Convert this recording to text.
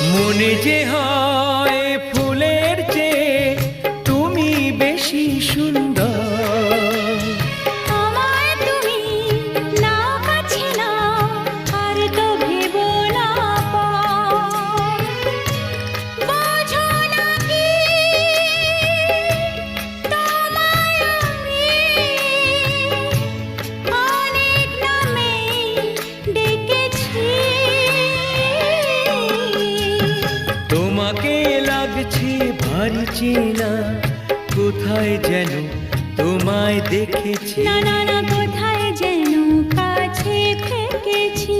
মনে যে হয় ফুলের চেয়ে তুমি বেশি সুন্দর। আমায় তুমি নাও কাছে নাও, আর তো ভেবো না পর। বোঝো না কি তোমায় আমি অনেক নামেই ডেকেছি। তোমাকে লাগছে ভারী চেনা, কোথায় যেন তোমায় দেখেছি। না না না, কোথায় যেন কাছে থেকেছি।